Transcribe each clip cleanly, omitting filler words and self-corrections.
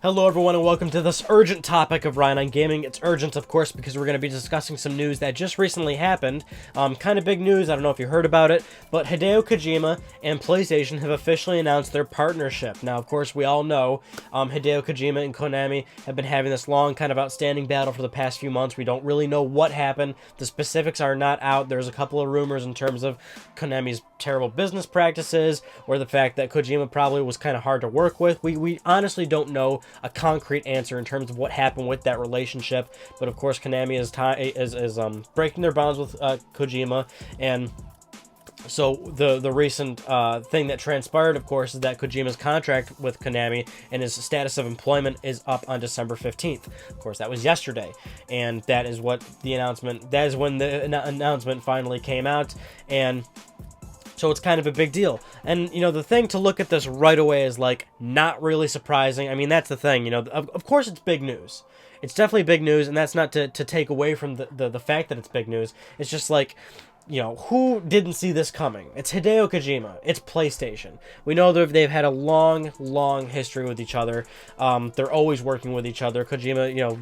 Hello everyone and welcome to this urgent topic of Ryan on Gaming. It's urgent, of course, because we're going to be discussing some news that just recently happened. Kind of big news, I don't know if you heard about it, but Hideo Kojima and PlayStation have officially announced their partnership. Now, of course, we all know Hideo Kojima and Konami have been having this long, kind of outstanding battle for the past few months. We don't really know what happened. The specifics are not out. There's a couple of rumors in terms of Konami's terrible business practices, or the fact that Kojima probably was kind of hard to work with. We honestly don't know a concrete answer in terms of what happened with that relationship, but of course Konami is breaking their bonds with Kojima, and so the recent thing that transpired, of course, is that Kojima's contract with Konami and his status of employment is up on December 15th. Of course, that was yesterday, and that is when the announcement finally came out, and so it's kind of a big deal. And, you know, the thing to look at this right away is, like, not really surprising. I mean, that's the thing, you know, of course it's big news. It's definitely big news, and that's not to take away from the fact that it's big news. It's just like, you know, who didn't see this coming? It's Hideo Kojima. It's PlayStation. We know they've had a long history with each other. They're always working with each other. Kojima, you know,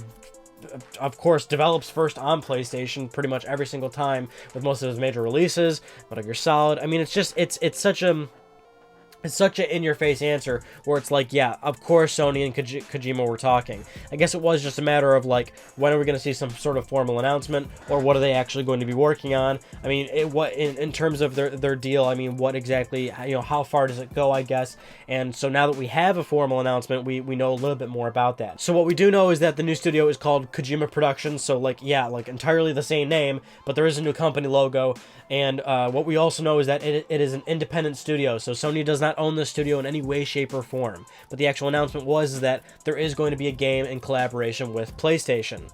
of course, develops first on PlayStation pretty much every single time with most of his major releases. Metal Gear Solid. I mean, it's just it's such an in-your-face answer where it's like, yeah, of course Sony and Kojima were talking. I guess it was just a matter of, like, when are we going to see some sort of formal announcement, or what are they actually going to be working on? I mean, in terms of their deal, I mean, what exactly, you know, how far does it go, I guess? And so now that we have a formal announcement, we know a little bit more about that. So what we do know is that the new studio is called Kojima Productions, so, like, yeah, like, entirely the same name, but there is a new company logo, and what we also know is that it is an independent studio, so Sony does not own the studio in any way, shape, or form. But the actual announcement was that there is going to be a game in collaboration with PlayStation.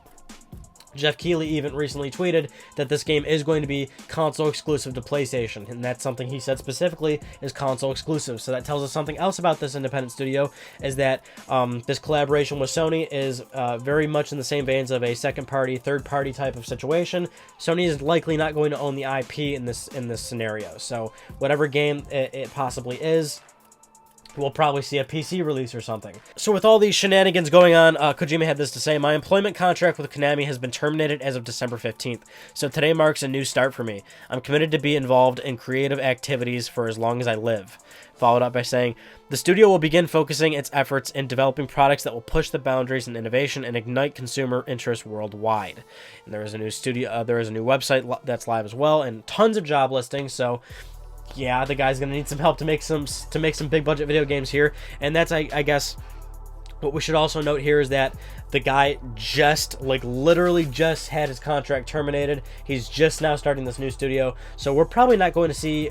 Jeff Keighley even recently tweeted that this game is going to be console exclusive to PlayStation, and that's something he said specifically is console exclusive. So that tells us something else about this independent studio, is that this collaboration with Sony is very much in the same veins of a second-party, third-party type of situation. Sony is likely not going to own the IP in this scenario. So whatever game it possibly is, we'll probably see a PC release or something. So with all these shenanigans going on, Kojima had this to say: "My employment contract with Konami has been terminated as of December 15th, so today marks a new start for me. I'm committed to be involved in creative activities for as long as I live." Followed up by saying, "The studio will begin focusing its efforts in developing products that will push the boundaries in innovation and ignite consumer interest worldwide." And there is a new studio, there is a new website that's live as well, and tons of job listings, so yeah, the guy's gonna need some help to make some big budget video games here. And that's, I guess, what we should also note here is that the guy just, like, literally just had his contract terminated. He's just now starting this new studio, so we're probably not going to see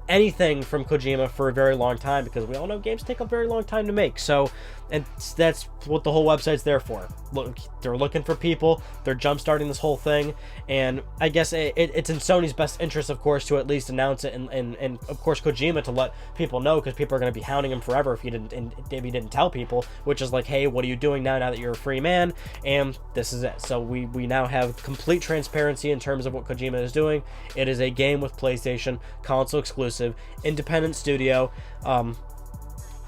anything from Kojima for a very long time, because we all know games take a very long time to make. So, and that's what the whole website's there for. Look, they're looking for people, they're jump-starting this whole thing, and I guess it's in Sony's best interest, of course, to at least announce it, and of course Kojima to let people know, because people are going to be hounding him forever if he didn't tell people, which is like, hey, what are you doing now that you're a free man? And this is it. So we now have complete transparency in terms of what Kojima is doing. It is a game with PlayStation, console exclusive, independent studio.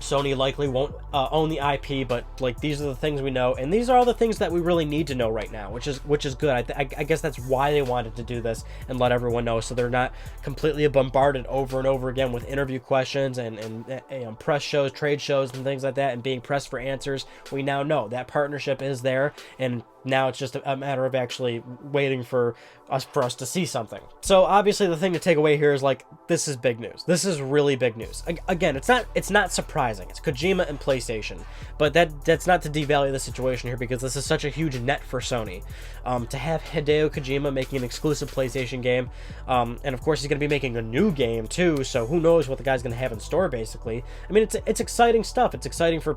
Sony likely won't own the IP, but, like, these are the things we know, and these are all the things that we really need to know right now, which is good. I guess that's why they wanted to do this and let everyone know, so they're not completely bombarded over and over again with interview questions and press shows, trade shows, and things like that, and being pressed for answers. We now know that partnership is there, and now it's just a matter of actually waiting for us to see something. So obviously the thing to take away here is, like, this is big news. This is really big news. Again, it's not surprising. It's Kojima and PlayStation, but that's not to devalue the situation here, because this is such a huge net for Sony. To have Hideo Kojima making an exclusive PlayStation game, and of course he's going to be making a new game too, so who knows what the guy's going to have in store, basically. I mean, it's exciting stuff. It's exciting for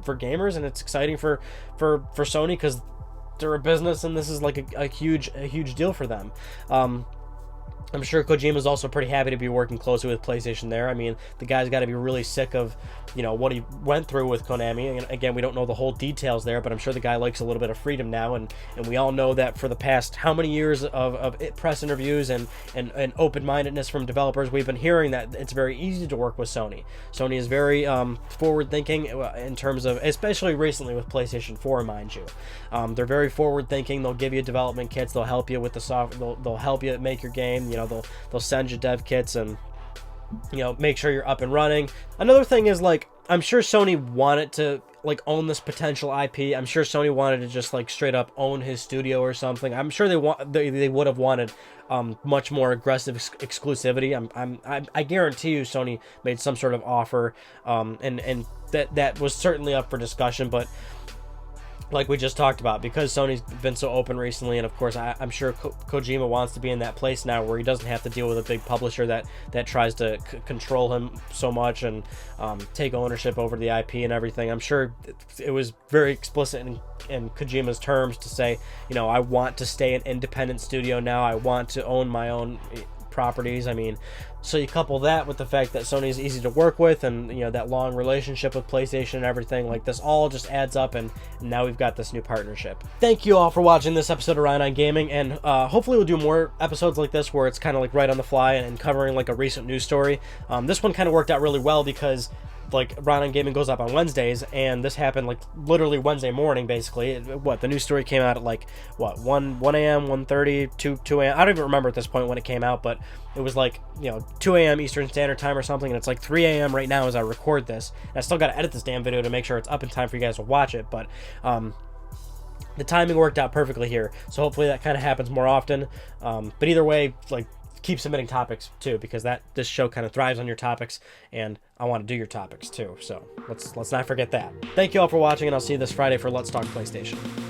gamers, and it's exciting for Sony, because they're a business, and this is like a huge deal for them. I'm sure Kojima's also pretty happy to be working closely with PlayStation there. I mean, the guy's got to be really sick of, what he went through with Konami. And again, we don't know the whole details there, but I'm sure the guy likes a little bit of freedom now. And we all know that for the past how many years of press interviews and open-mindedness from developers, we've been hearing that it's very easy to work with Sony. Sony is very forward-thinking in terms of, especially recently with PlayStation 4, mind you. They're very forward-thinking. They'll give you development kits. They'll help you with the software. They'll help you make your game. They'll send you dev kits and make sure you're up and running. Another thing is, like, I'm sure Sony wanted to own this potential IP. I'm sure Sony wanted to just straight up own his studio or something. I'm sure they would have wanted much more aggressive exclusivity. I guarantee you Sony made some sort of offer, and that was certainly up for discussion, but like we just talked about, because Sony's been so open recently, and of course I'm sure Kojima wants to be in that place now where he doesn't have to deal with a big publisher that tries to control him so much and take ownership over the IP and everything. I'm sure it was very explicit in Kojima's terms to say, I want to stay an independent studio now. I want to own my own properties. I mean, so you couple that with the fact that Sony is easy to work with, and that long relationship with PlayStation and everything, this all just adds up, and now we've got this new partnership. Thank you all for watching this episode of Ryan on Gaming, and hopefully we'll do more episodes like this where it's kind of right on the fly and covering a recent news story. This one kind of worked out really well because Ryan on Gaming goes up on Wednesdays, and this happened literally Wednesday morning, basically. The news story came out at 1 a.m., 1:30, 2 a.m. I don't even remember at this point when it came out, but it was 2 a.m. Eastern Standard Time or something, and it's 3 a.m. right now as I record this. And I still got to edit this damn video to make sure it's up in time for you guys to watch it, but the timing worked out perfectly here, so hopefully that kind of happens more often. But either way, keep submitting topics too, because this show kind of thrives on your topics, and I want to do your topics too, so let's not forget that. Thank you all for watching, and I'll see you this Friday for Let's Talk PlayStation.